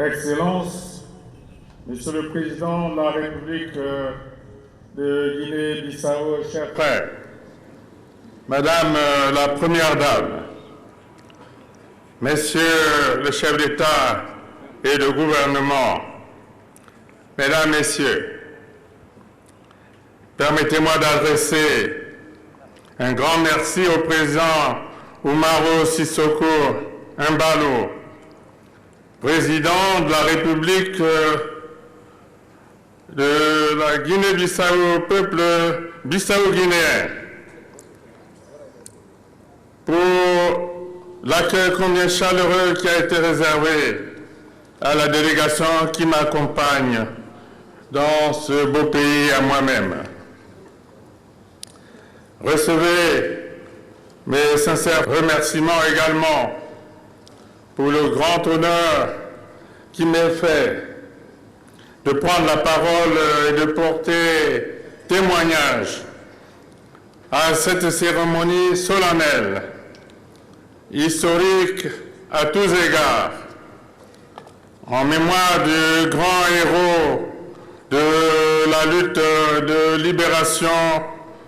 Excellences, Monsieur le Président de la République de Guinée-Bissau, chers frères, Madame la Première Dame, Messieurs le chef d'État et de gouvernement, Mesdames, Messieurs, permettez-moi d'adresser un grand merci au président Umaro Sissoco Embalo, président de la République de la Guinée-Bissau, peuple bissau-guinéen, pour l'accueil combien chaleureux qui a été réservé à la délégation qui m'accompagne dans ce beau pays à moi-même. Recevez mes sincères remerciements également pour le grand honneur qui m'est fait de prendre la parole et de porter témoignage à cette cérémonie solennelle, historique à tous égards, en mémoire du grand héros de la lutte de libération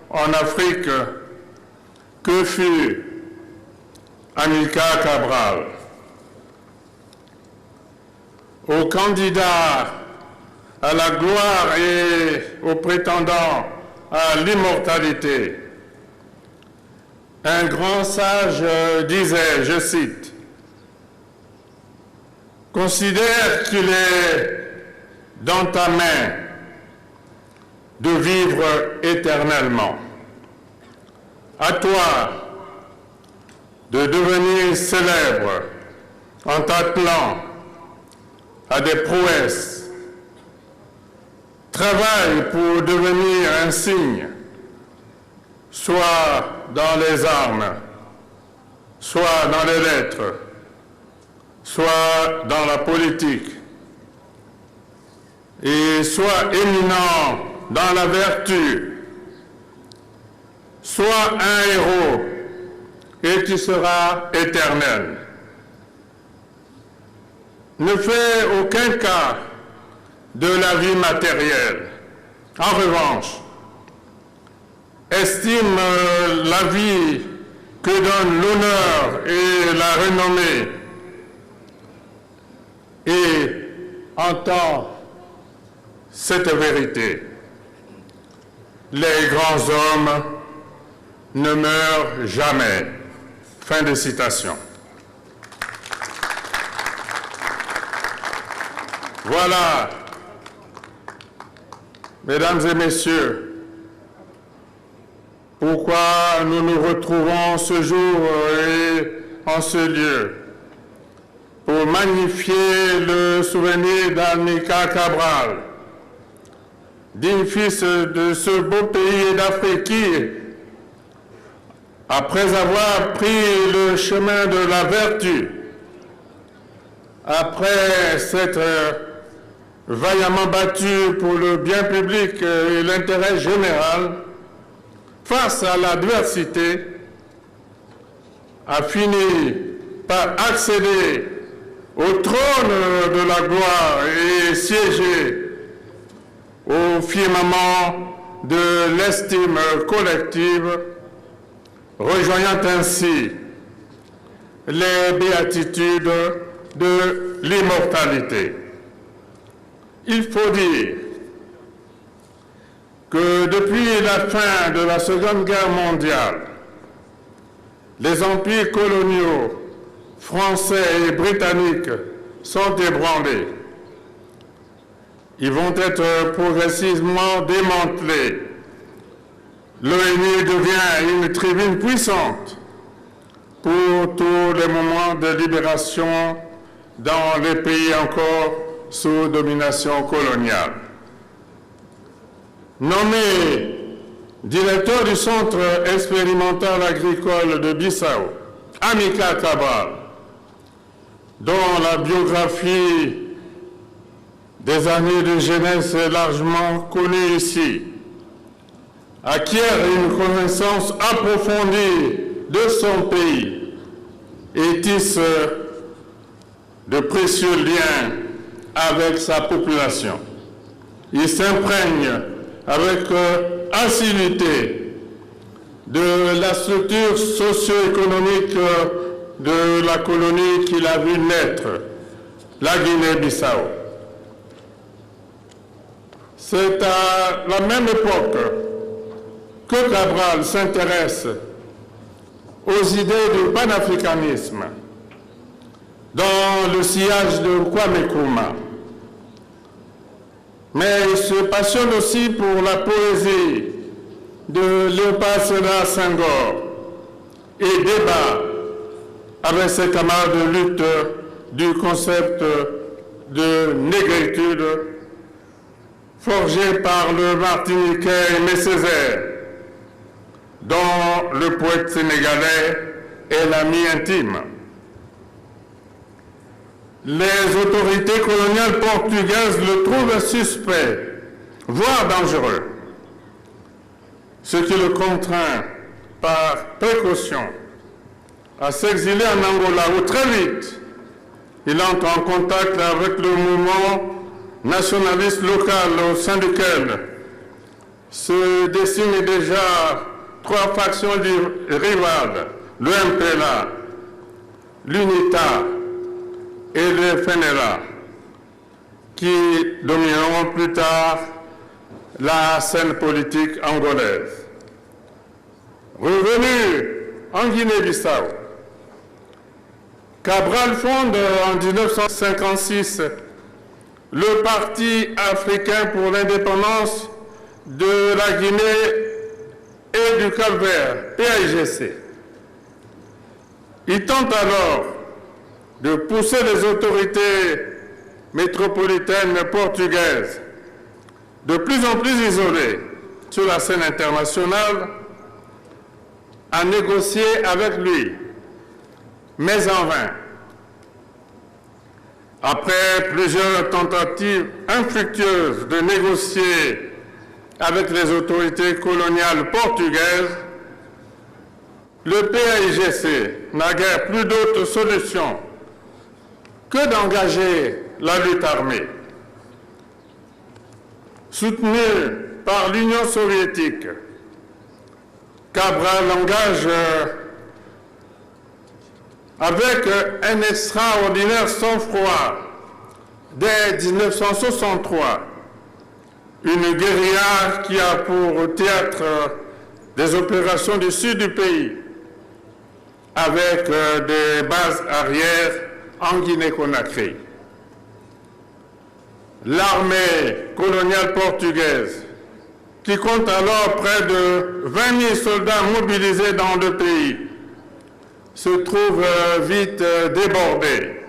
en Afrique que fut Amilcar Cabral. Aux candidats à la gloire et aux prétendants à l'immortalité, un grand sage disait, je cite, « Considère qu'il est dans ta main de vivre éternellement. À toi de devenir célèbre en t'attelant à des prouesses. Travaille pour devenir un signe, soit dans les armes, soit dans les lettres, soit dans la politique, et soit éminent dans la vertu, sois un héros et tu seras éternel. Ne fais aucun cas de la vie matérielle. En revanche, estime la vie que donne l'honneur et la renommée et entends cette vérité. Les grands hommes ne meurent jamais. Fin de citation. Voilà, mesdames et messieurs, pourquoi nous nous retrouvons ce jour et en ce lieu pour magnifier le souvenir d'Amilcar Cabral, digne fils de ce beau pays d'Afrique qui, après avoir pris le chemin de la vertu, après s'être vaillamment battu pour le bien public et l'intérêt général, face à l'adversité, a fini par accéder au trône de la gloire et siéger au firmament de l'estime collective, rejoignant ainsi les béatitudes de l'immortalité. Il faut dire que depuis la fin de la Seconde Guerre mondiale, les empires coloniaux français et britanniques sont ébranlés. Ils vont être progressivement démantelés. L'ONU devient une tribune puissante pour tous les moments de libération dans les pays encore sous domination coloniale. Nommé directeur du Centre expérimental agricole de Bissau, Amilcar Cabral, dont la biographie des années de jeunesse est largement connue ici, acquiert une connaissance approfondie de son pays et tisse de précieux liens avec sa population. Il s'imprègne avec assiduité de la structure socio-économique de la colonie qu'il a vu naître, la Guinée-Bissau. C'est à la même époque que Cabral s'intéresse aux idées du panafricanisme dans le sillage de Kwame Nkrumah. Mais il se passionne aussi pour la poésie de Léopold Sédar Senghor et débat avec ses camarades de lutte du concept de négritude forgé par le Martiniquais Aimé Césaire, dont le poète sénégalais est l'ami intime. Les autorités coloniales portugaises le trouvent suspect, voire dangereux, ce qui le contraint par précaution à s'exiler en Angola, où très vite il entre en contact avec le mouvement nationaliste local au sein duquel se dessinent déjà trois factions rivales, le MPLA, l'UNITA et le FNLA, qui domineront plus tard la scène politique angolaise. Revenu en Guinée-Bissau, Cabral fonde en 1956 le Parti africain pour l'indépendance de la Guinée et du Cap-Vert, PAIGC. Il tente alors de pousser les autorités métropolitaines portugaises, de plus en plus isolées sur la scène internationale, à négocier avec lui, mais en vain. Après plusieurs tentatives infructueuses de négocier avec les autorités coloniales portugaises, le PAIGC n'a guère plus d'autre solution que d'engager la lutte armée. Soutenu par l'Union soviétique, Cabral engage avec un extraordinaire sang-froid, dès 1963, une guérilla qui a pour théâtre des opérations du sud du pays, avec des bases arrières en Guinée-Conakry. L'armée coloniale portugaise, qui compte alors près de 20 000 soldats mobilisés dans le pays, se trouve vite débordée.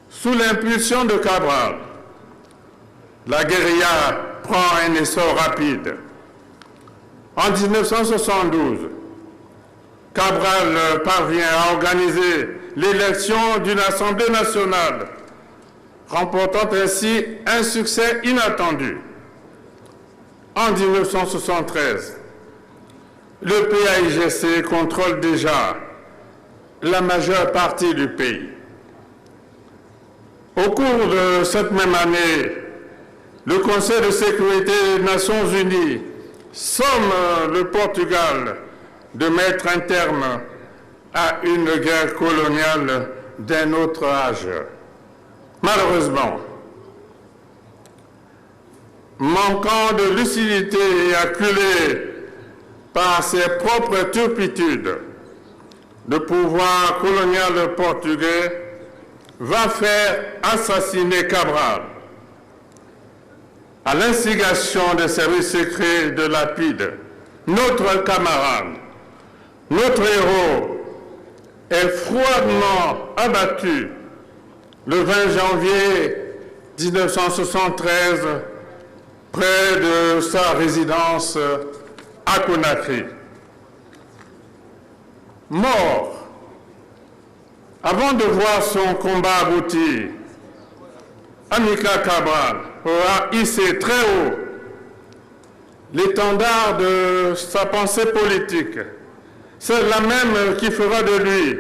Sous l'impulsion de Cabral, la guérilla prend un essor rapide. En 1972, Cabral parvient à organiser l'élection d'une Assemblée nationale, remportant ainsi un succès inattendu. En 1973, le PAIGC contrôle déjà la majeure partie du pays. Au cours de cette même année, le Conseil de sécurité des Nations Unies somme le Portugal de mettre un terme à une guerre coloniale d'un autre âge. Malheureusement, manquant de lucidité et acculé par ses propres turpitudes, le pouvoir colonial portugais va faire assassiner Cabral à l'instigation des services secrets de Lapide. Notre camarade, notre héros, est froidement abattu le 20 janvier 1973 près de sa résidence à Conakry. Mort avant de voir son combat aboutir, Amilcar Cabral aura hissé très haut l'étendard de sa pensée politique. C'est la même qui fera de lui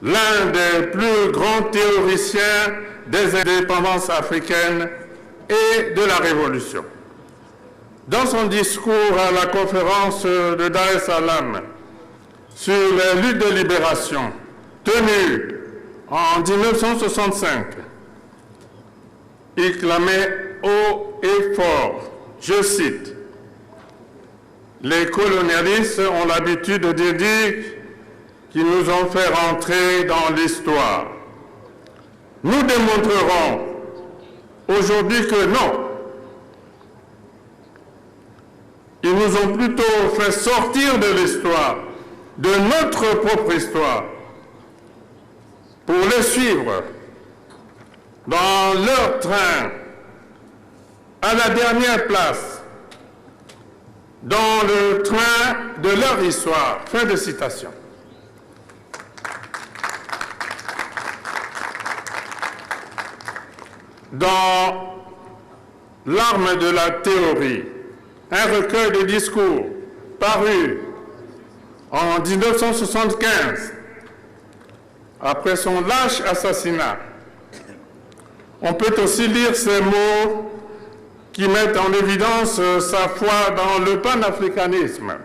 l'un des plus grands théoriciens des indépendances africaines et de la Révolution. Dans son discours à la conférence de Dar es Salaam sur les luttes de libération tenue en 1965, il clamait haut et fort, je cite, « Les colonialistes ont l'habitude de dire qu'ils nous ont fait rentrer dans l'histoire. Nous démontrerons aujourd'hui que non. Ils nous ont plutôt fait sortir de l'histoire, de notre propre histoire, pour les suivre dans leur train, à la dernière place, dans le train de leur histoire. » Fin de citation. Dans L'arme de la théorie, un recueil de discours paru en 1975, après son lâche assassinat, on peut aussi lire ces mots qui mettent en évidence sa foi dans le panafricanisme.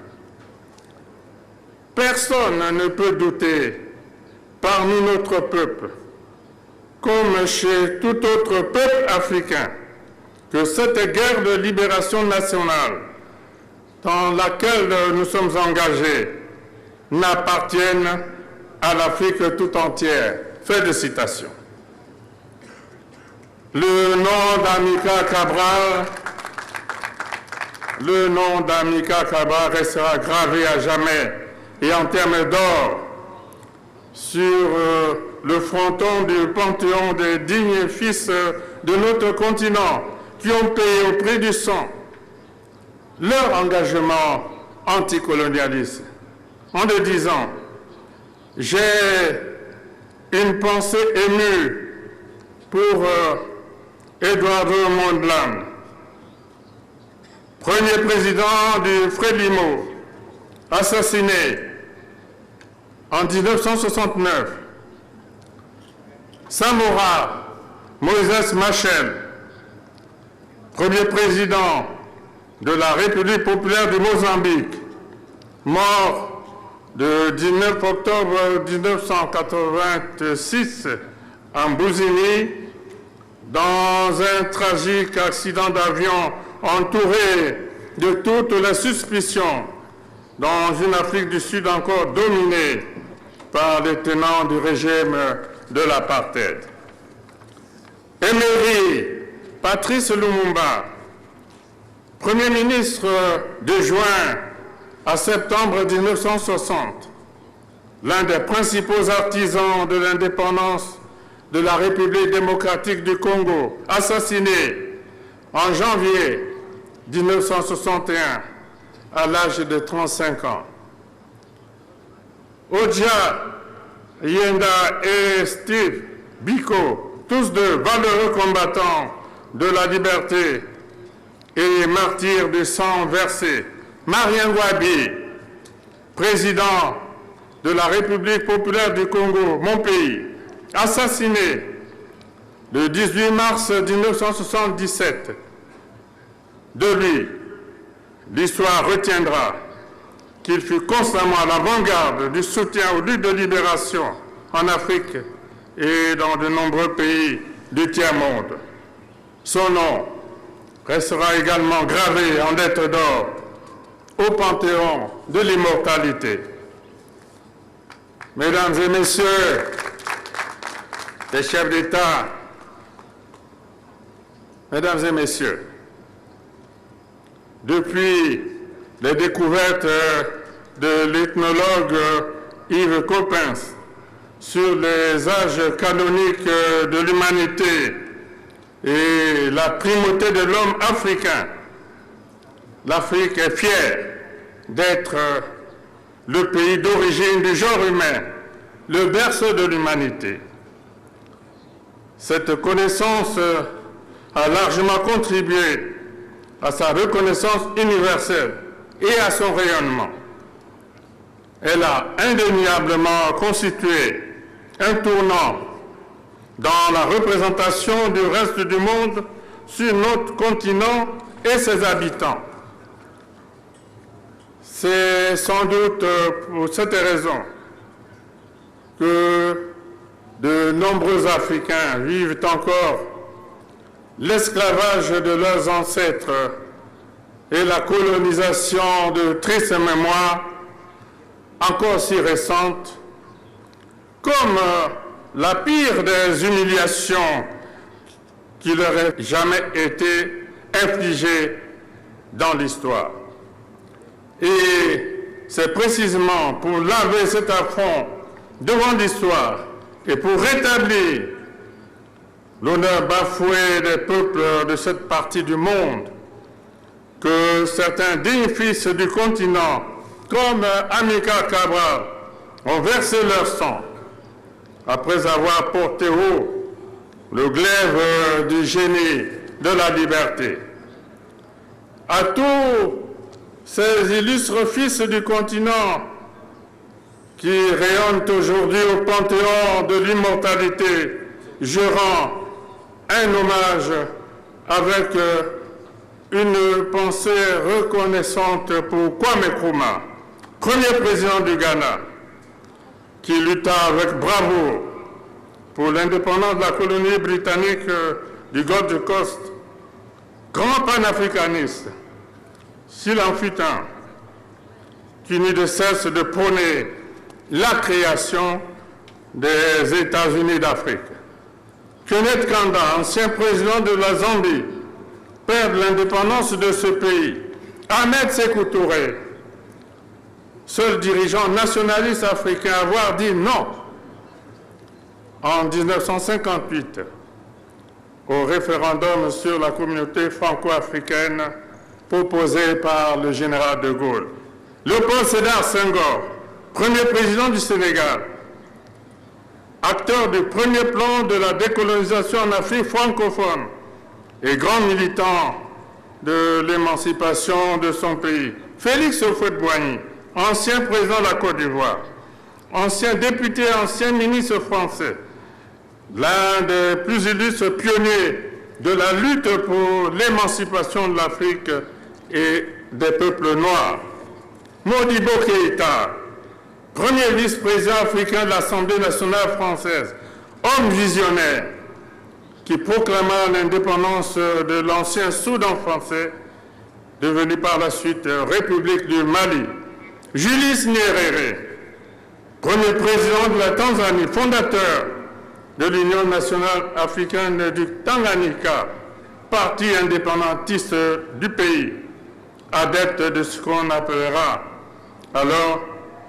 Personne ne peut douter, parmi notre peuple, comme chez tout autre peuple africain, que cette guerre de libération nationale dans laquelle nous sommes engagés n'appartienne à l'Afrique tout entière. Fin de citation. Le nom d'Amilcar Cabral restera gravé à jamais et en termes d'or sur le fronton du panthéon des dignes fils de notre continent qui ont payé au prix du sang leur engagement anticolonialiste. En le disant, j'ai une pensée émue pour Eduardo Mondlane, premier président du Frélimo, assassiné en 1969. Samora Moïse Machel, premier président de la République populaire du Mozambique, mort le 19 octobre 1986 en Bouzini, dans un tragique accident d'avion entouré de toutes les suspicions, dans une Afrique du Sud encore dominée par les tenants du régime de l'apartheid. Emery Patrice Lumumba, Premier ministre de juin à septembre 1960, l'un des principaux artisans de l'indépendance de la République démocratique du Congo, assassiné en janvier 1961 à l'âge de 35 ans. Odja Yenda et Steve Biko, tous deux valeureux combattants de la liberté et martyrs du sang versé. Marien Ngouabi, président de la République populaire du Congo, mon pays, assassiné le 18 mars 1977. De lui, l'histoire retiendra qu'il fut constamment à l'avant-garde du soutien aux luttes de libération en Afrique et dans de nombreux pays du tiers-monde. Son nom restera également gravé en lettres d'or au Panthéon de l'immortalité. Mesdames et messieurs, les chefs d'État, mesdames et messieurs, depuis les découvertes de l'ethnologue Yves Coppens sur les âges canoniques de l'humanité et la primauté de l'homme africain, l'Afrique est fière d'être le pays d'origine du genre humain, le berceau de l'humanité. Cette connaissance a largement contribué à sa reconnaissance universelle et à son rayonnement. Elle a indéniablement constitué un tournant dans la représentation du reste du monde sur notre continent et ses habitants. C'est sans doute pour cette raison que de nombreux Africains vivent encore l'esclavage de leurs ancêtres et la colonisation de tristes mémoires encore si récentes, comme la pire des humiliations qui leur ait jamais été infligée dans l'histoire. Et c'est précisément pour laver cet affront devant l'histoire et pour rétablir l'honneur bafoué des peuples de cette partie du monde que certains dignes fils du continent, comme Amilcar Cabral, ont versé leur sang après avoir porté haut le glaive du génie de la liberté. À tous ces illustres fils du continent qui rayonnent aujourd'hui au panthéon de l'immortalité, je rends un hommage avec une pensée reconnaissante pour Kwame Nkrumah, premier président du Ghana, qui lutta avec bravoure pour l'indépendance de la colonie britannique du Gold Coast, grand panafricaniste, s'il en fut un, qui n'eut de cesse de prôner la création des États-Unis d'Afrique. Kenneth Kaunda, ancien président de la Zambie, père de l'indépendance de ce pays. Ahmed Sékou Touré, seul dirigeant nationaliste africain à avoir dit non en 1958 au référendum sur la communauté franco-africaine proposé par le général de Gaulle. Léopold Sédar Senghor, premier président du Sénégal, acteur du premier plan de la décolonisation en Afrique francophone et grand militant de l'émancipation de son pays. Félix Houphouët-Boigny, ancien président de la Côte d'Ivoire, ancien député, ancien ministre français, l'un des plus illustres pionniers de la lutte pour l'émancipation de l'Afrique et des peuples noirs. Modibo Keïta, premier vice-président africain de l'Assemblée nationale française, homme visionnaire qui proclama l'indépendance de l'ancien Soudan français, devenu par la suite République du Mali. Julius Nyerere, premier président de la Tanzanie, fondateur de l'Union nationale africaine du Tanganyika, parti indépendantiste du pays, adepte de ce qu'on appellera alors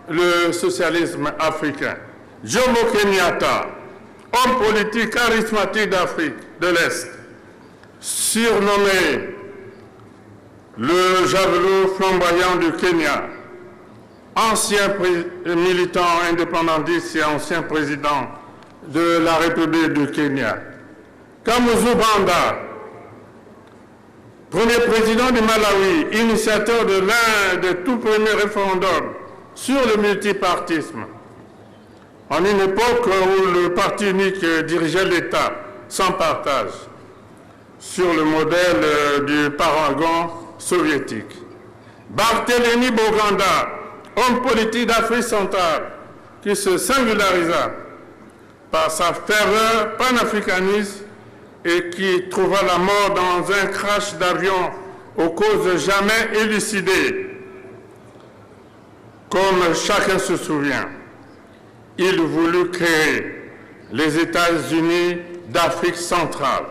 le socialisme africain. Jomo Kenyatta, homme politique charismatique d'Afrique de l'Est, surnommé le javelot flamboyant du Kenya, ancien militant indépendantiste et ancien président de la République du Kenya. Kamuzu Banda, premier président du Malawi, initiateur de l'un des tout premiers référendums sur le multipartisme, en une époque où le parti unique dirigeait l'État sans partage, sur le modèle du paragon soviétique. Barthélemy Boganda, homme politique d'Afrique centrale, qui se singularisa par sa ferveur panafricaniste et qui trouva la mort dans un crash d'avion aux causes jamais élucidées. Comme chacun se souvient, il voulut créer les États-Unis d'Afrique centrale.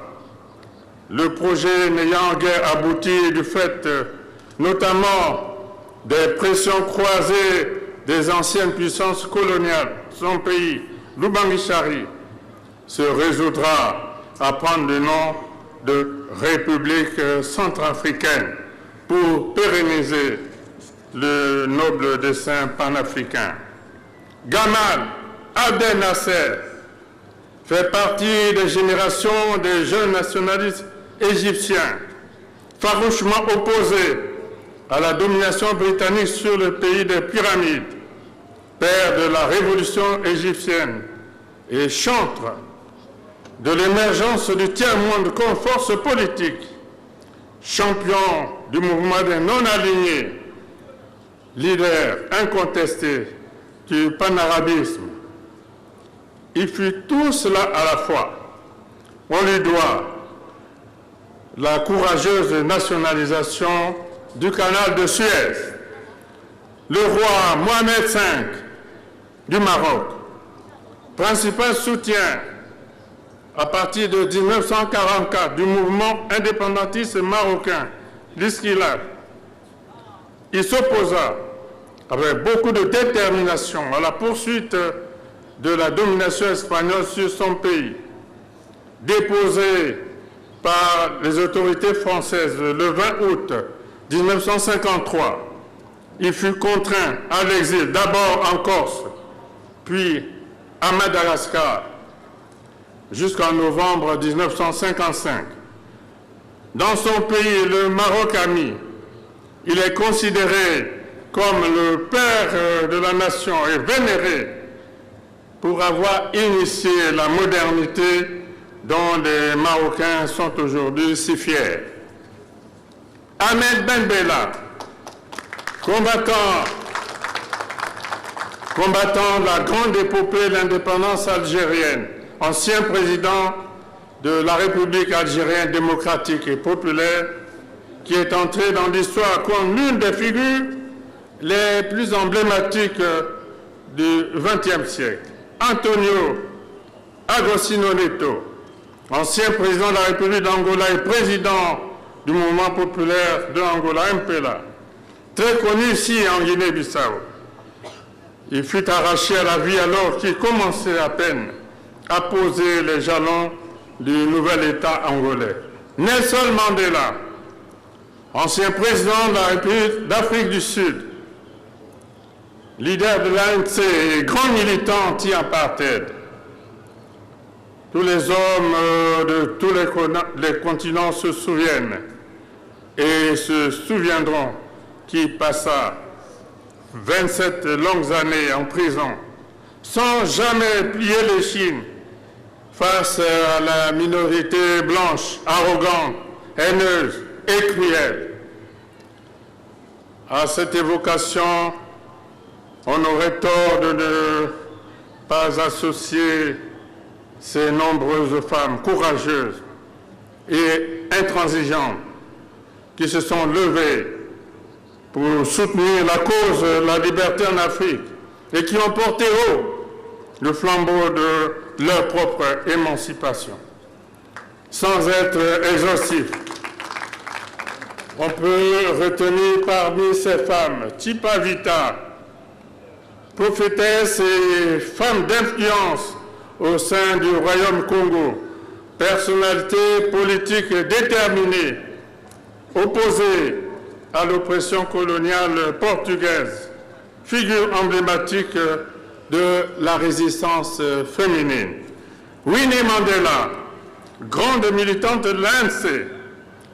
Le projet n'ayant guère abouti du fait notamment des pressions croisées des anciennes puissances coloniales, son pays, l'Ubangi-Chari, se résoudra à prendre le nom de République centrafricaine pour pérenniser le noble dessein panafricain. Gamal Abdel Nasser fait partie des générations des jeunes nationalistes égyptiens, farouchement opposés à la domination britannique sur le pays des pyramides, père de la révolution égyptienne et chantre de l'émergence du tiers-monde comme force politique, champion du mouvement des non-alignés, leader incontesté du panarabisme. Il fut tout cela à la fois. On lui doit la courageuse nationalisation du canal de Suez, le roi Mohamed V du Maroc, principal soutien à partir de 1944 du mouvement indépendantiste marocain, l'Iskilaf. Il s'opposa avec beaucoup de détermination à la poursuite de la domination espagnole sur son pays, déposé par les autorités françaises le 20 août 1953. Il fut contraint à l'exil, d'abord en Corse, puis à Madagascar, jusqu'en novembre 1955. Dans son pays, le Maroc ami, il est considéré comme le père de la nation et vénéré pour avoir initié la modernité dont les Marocains sont aujourd'hui si fiers. Ahmed Ben Bella, combattant de la grande épopée de l'indépendance algérienne, ancien président de la République algérienne démocratique et populaire, qui est entré dans l'histoire comme l'une des figures les plus emblématiques du XXe siècle. Antonio Agostinho Neto, ancien président de la République d'Angola et président du mouvement populaire de Angola, MPLA, très connu ici en Guinée-Bissau. Il fut arraché à la vie alors qu'il commençait à peine à poser les jalons du nouvel État angolais. Nelson Mandela, ancien président de la République d'Afrique du Sud, leader de l'ANC et grand militant anti-apartheid. Tous les hommes de tous les continents se souviennent et se souviendront qu'il passa 27 longues années en prison sans jamais plier l'échine face à la minorité blanche, arrogante, haineuse et cruelle. À cette évocation, on aurait tort de ne pas associer ces nombreuses femmes courageuses et intransigeantes qui se sont levées pour soutenir la cause de la liberté en Afrique et qui ont porté haut le flambeau de leur propre émancipation. Sans être exhaustif, on peut retenir parmi ces femmes Tipa Vita, prophétesse et femme d'influence au sein du Royaume Congo, personnalité politique déterminée, opposée à l'oppression coloniale portugaise, figure emblématique de la résistance féminine. Winnie Mandela, grande militante de l'ANC,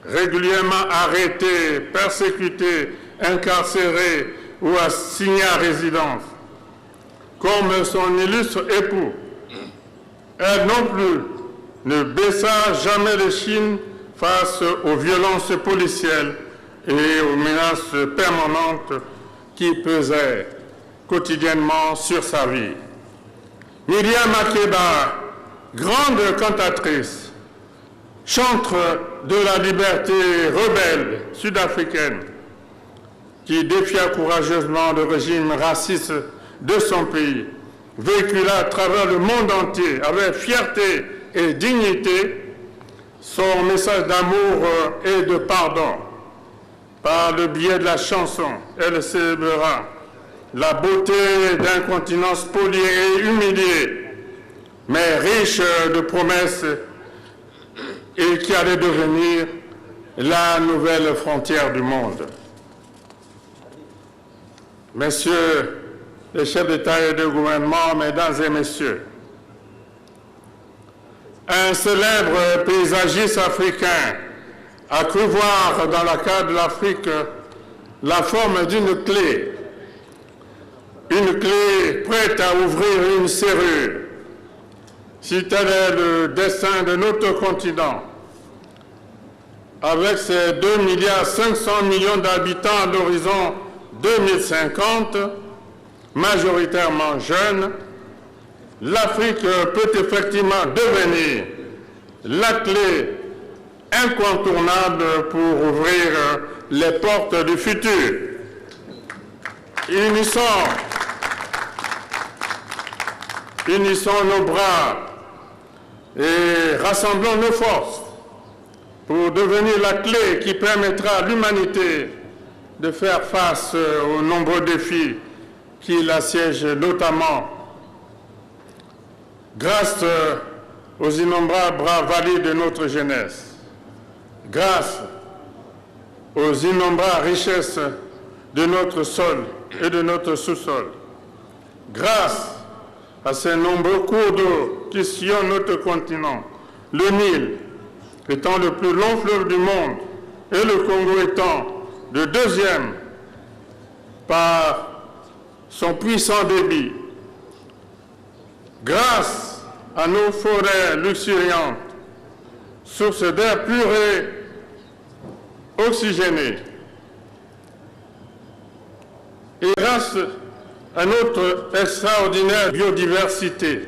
régulièrement arrêtée, persécutée, incarcérée ou assignée à résidence. Comme son illustre époux, elle non plus ne baissa jamais l'échine face aux violences policières et aux menaces permanentes qui pesaient quotidiennement sur sa vie. Miriam Makeba, grande cantatrice, chantre de la liberté rebelle sud-africaine, qui défia courageusement le régime raciste de son pays, véhicula à travers le monde entier avec fierté et dignité son message d'amour et de pardon. Par le biais de la chanson, elle célébrera la beauté d'un continent spolié et humilié, mais riche de promesses et qui allait devenir la nouvelle frontière du monde. Messieurs les chefs d'État et de gouvernement, mesdames et messieurs, un célèbre paysagiste africain a cru voir dans la carte de l'Afrique la forme d'une clé prête à ouvrir une serrure. Si tel est le destin de notre continent, avec ses 2,5 milliards d'habitants à l'horizon 2050, majoritairement jeunes, l'Afrique peut effectivement devenir la clé incontournable pour ouvrir les portes du futur. Unissons nos bras et rassemblons nos forces pour devenir la clé qui permettra à l'humanité de faire face aux nombreux défis qui l'assiègent, notamment grâce aux innombrables bras valides de notre jeunesse, grâce aux innombrables richesses de notre sol et de notre sous-sol, grâce à ces nombreux cours d'eau qui sillonnent notre continent, le Nil étant le plus long fleuve du monde et le Congo étant le deuxième par son puissant débit, grâce à nos forêts luxuriantes, sources d'air pur et oxygéné, et grâce à notre extraordinaire biodiversité,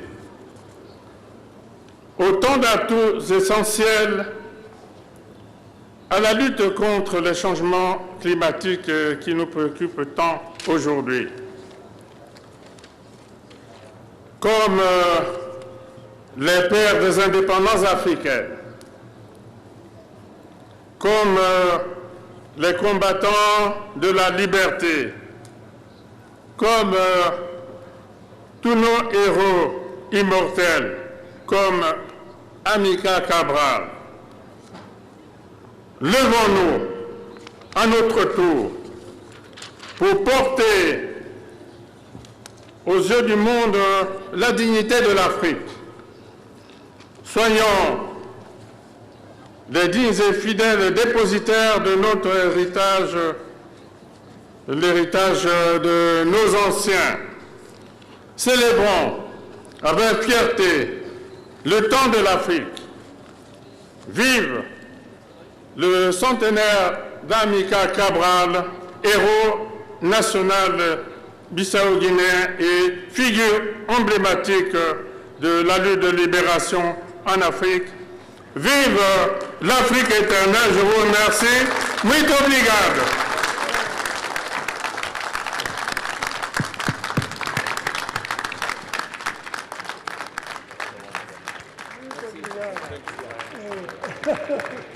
autant d'atouts essentiels à la lutte contre les changements climatiques qui nous préoccupent tant aujourd'hui. Comme les pères des indépendances africaines, comme les combattants de la liberté, comme tous nos héros immortels, comme Amilcar Cabral. Levons-nous à notre tour pour porter aux yeux du monde la dignité de l'Afrique. Soyons les dignes et fidèles dépositaires de notre héritage, l'héritage de nos anciens. Célébrons avec fierté le temps de l'Afrique. Vive le centenaire d'Amilcar Cabral, héros national bissau-guinéen et figure emblématique de la lutte de libération en Afrique. Vive l'Afrique éternelle, je vous remercie. Muito obrigado. Merci.